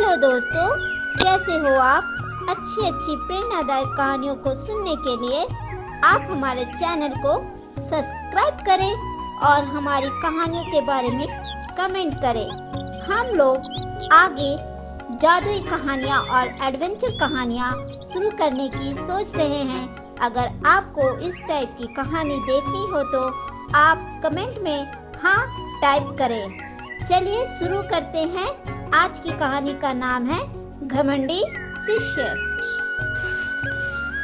Hello दोस्तों, कैसे हो आप? अच्छी अच्छी प्रेरणादायक कहानियों को सुनने के लिए आप हमारे चैनल को सब्सक्राइब करें और हमारी कहानियों के बारे में कमेंट करें। हम लोग आगे जादुई कहानियाँ और एडवेंचर कहानियाँ शुरू करने की सोच रहे हैं। अगर आपको इस टाइप की कहानी देखनी हो तो आप कमेंट में हाँ टाइप करें। चलिए शुरू करते हैं। आज की कहानी का नाम है घमंडी शिष्य।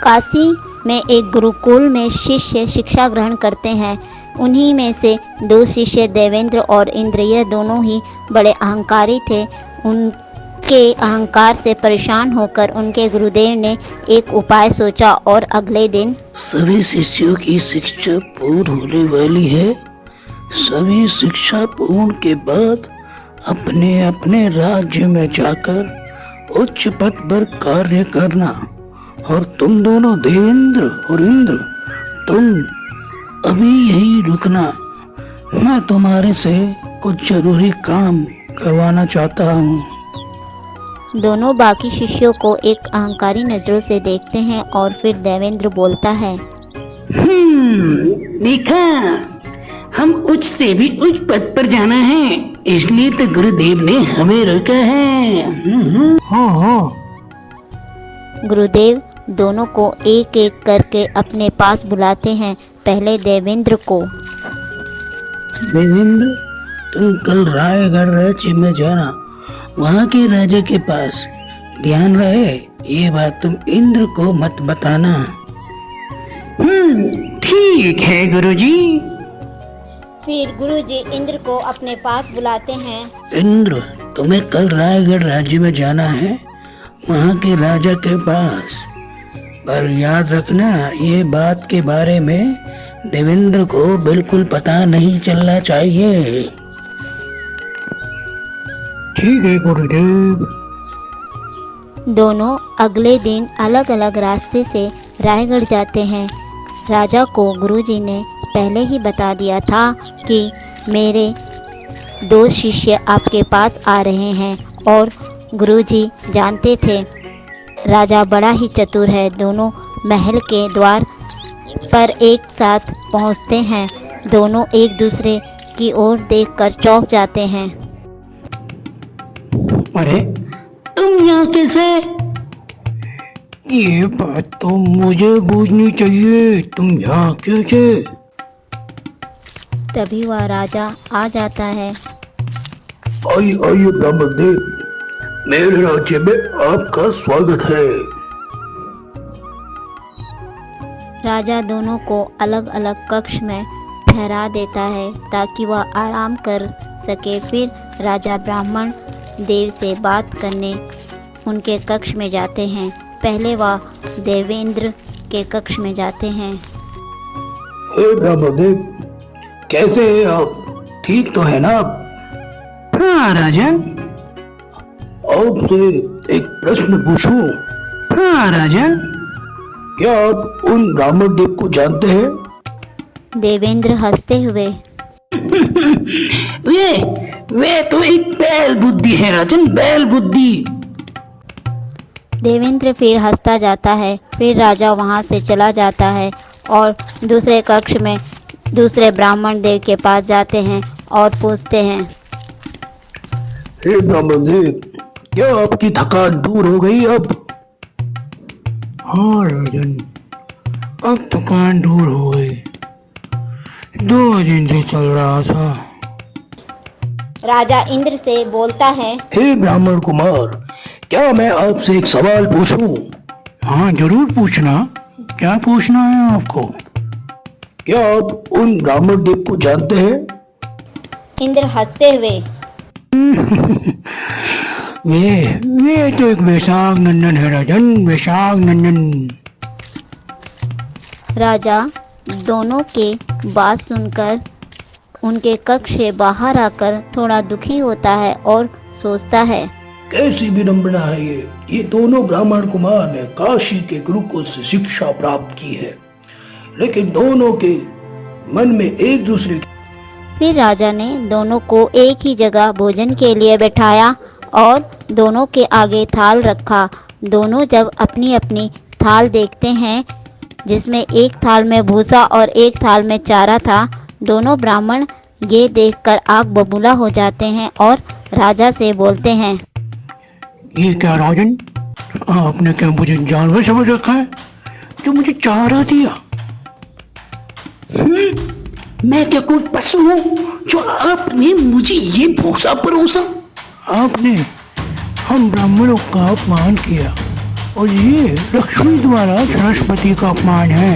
काशी में एक गुरुकुल में शिष्य शिक्षा ग्रहण करते हैं। उन्हीं में से दो शिष्य देवेंद्र और इंद्र, ये दोनों ही बड़े अहंकारी थे। उनके अहंकार से परेशान होकर उनके गुरुदेव ने एक उपाय सोचा और अगले दिन सभी शिष्यों की शिक्षा पूर्ण होने वाली है। सभी शिक्षा पूर्ण के बाद अपने अपने राज्य में जाकर उच्च पद पर कार्य करना। और तुम दोनों देवेंद्र और इंद्र, तुम अभी यही रुकना। मैं तुम्हारे से कुछ जरूरी काम करवाना चाहता हूँ। दोनों बाकी शिष्यों को एक अहंकारी नजरों से देखते हैं और फिर देवेंद्र बोलता है, देखा, हम उच्च से भी उच्च पद पर जाना है, इसलिए तो गुरुदेव ने हमें रोका है। हाँ। गुरुदेव दोनों को एक एक करके अपने पास बुलाते हैं। पहले देवेंद्र को। देवेंद्र, तुम कल रायगढ़ राज्य में जाना, वहाँ के राजा के पास। ध्यान रहे, ये बात तुम इंद्र को मत बताना। ठीक है गुरुजी। फिर गुरुजी इंद्र को अपने पास बुलाते हैं। इंद्र, तुम्हें कल रायगढ़ राज्य में जाना है, वहाँ के राजा के पास। पर याद रखना, ये बात के बारे में देवेंद्र को बिल्कुल पता नहीं चलना चाहिए। ठीक है गुरुदेव। दोनों अगले दिन अलग अलग रास्ते से रायगढ़ जाते हैं। राजा को गुरुजी ने पहले ही बता दिया था कि मेरे दो शिष्य आपके पास आ रहे हैं, और गुरुजी जानते थे राजा बड़ा ही चतुर है। दोनों महल के द्वार पर एक साथ पहुंचते हैं। दोनों एक दूसरे की ओर देखकर चौंक जाते हैं। अरे, तुम यहाँ कैसे? ये बात तो मुझे पूछनी चाहिए, तुम यहाँ कैसे? तभी वह राजा आ जाता है। आइए ब्रह्मदेव, मेरे राज्य में आपका स्वागत है। राजा दोनों को अलग अलग कक्ष में ठहरा देता है ताकि वह आराम कर सके। फिर राजा ब्राह्मण देव से बात करने उनके कक्ष में जाते हैं। पहले वह देवेंद्र के कक्ष में जाते हैं। हे ब्रह्मदेव, कैसे हैं आप? ठीक तो है ना आप? हाँ राजन। आपसे एक प्रश्न पूछूं? हाँ राजन। क्या आप उन ब्राह्मण देव को जानते हैं? देवेंद्र हंसते हुए, वे तो एक बैल बुद्धि है राजन, बैल बुद्धि। देवेंद्र फिर हंसता जाता है। फिर राजा वहां से चला जाता है और दूसरे कक्ष में दूसरे ब्राह्मण देव के पास जाते हैं और पूछते हैं, हे ब्राह्मण देव, क्या आपकी थकान दूर हो गई अब? हाँ राजन, अब थकान दूर हो गई। 2 दिन से चल रहा था। राजा इंद्र से बोलता है, हे ब्राह्मण कुमार, क्या मैं आपसे एक सवाल पूछूं? हाँ जरूर पूछना। क्या पूछना है आपको? क्या आप उन ब्राह्मण देव को जानते हैं? इंद्र हंसते हुए, वे तो एक वैशाख नंदन है राजन, वैशाख नंदन। राजा दोनों के बात सुनकर उनके कक्ष से बाहर आकर थोड़ा दुखी होता है और सोचता है, कैसी विडंबना है ये दोनों ब्राह्मण कुमार ने काशी के गुरुकुल से शिक्षा प्राप्त की है, लेकिन दोनों के मन में एक दूसरे की। फिर राजा ने दोनों को एक ही जगह भोजन के लिए बैठाया और दोनों के आगे थाल रखा। दोनों जब अपनी अपनी थाल देखते हैं, जिसमें एक थाल में भूसा और एक थाल में चारा था, दोनों ब्राह्मण ये देखकर आग बबूला हो जाते हैं और राजा से बोलते हैं, ये क्या राजन, आपने क्या मुझे जानवर समझ रखा है जो मुझे चारा दिया? मैं क्या कोई पशु हूँ जो आपने मुझे ये भूसा परोसा? आपने हम ब्राह्मणों का अपमान किया और ये लक्ष्मी द्वारा सरस्वती का अपमान है।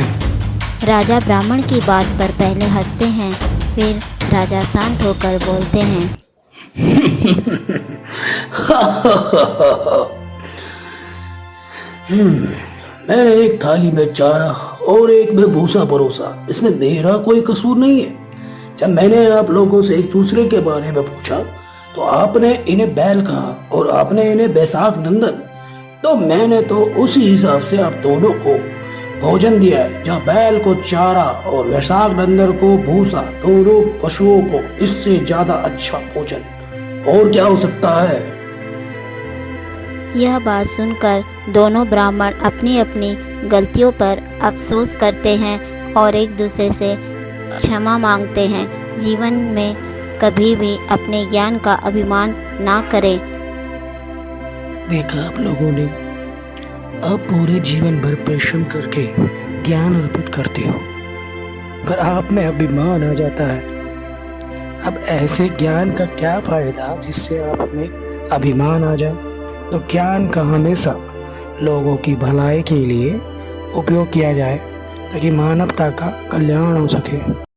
राजा ब्राह्मण की बात पर पहले हंसते हैं, फिर राजा शांत होकर बोलते हैं, मैंने एक थाली में चारा और एक में भूसा परोसा, इसमें मेरा कोई कसूर नहीं है। जब मैंने आप लोगों से एक दूसरे के बारे में पूछा तो आपने इन्हें बैल कहा और आपने इन्हें बैसाख नंदन, तो मैंने तो उसी हिसाब से आप दोनों को भोजन दिया है। जहाँ बैल को चारा और वैशाख नंदन को भूसा, दोनों पशुओं को इससे ज्यादा अच्छा भोजन और क्या हो सकता है? यह बात सुनकर दोनों ब्राह्मण अपनी अपनी गलतियों पर अफसोस करते हैं और एक दूसरे से क्षमा मांगते हैं। जीवन में कभी भी अपने ज्ञान का अभिमान ना करें। देखा आप लोगों ने, आप पूरे जीवन भर परिश्रम करके ज्ञान अर्पित करते हो, पर आप में अभिमान आ जाता है। अब ऐसे ज्ञान का क्या फायदा जिससे आप में अभिमान आ जाए? तो ज्ञान का हमेशा लोगों की भलाई के लिए उपयोग किया जाए ताकि मानवता का कल्याण हो सके।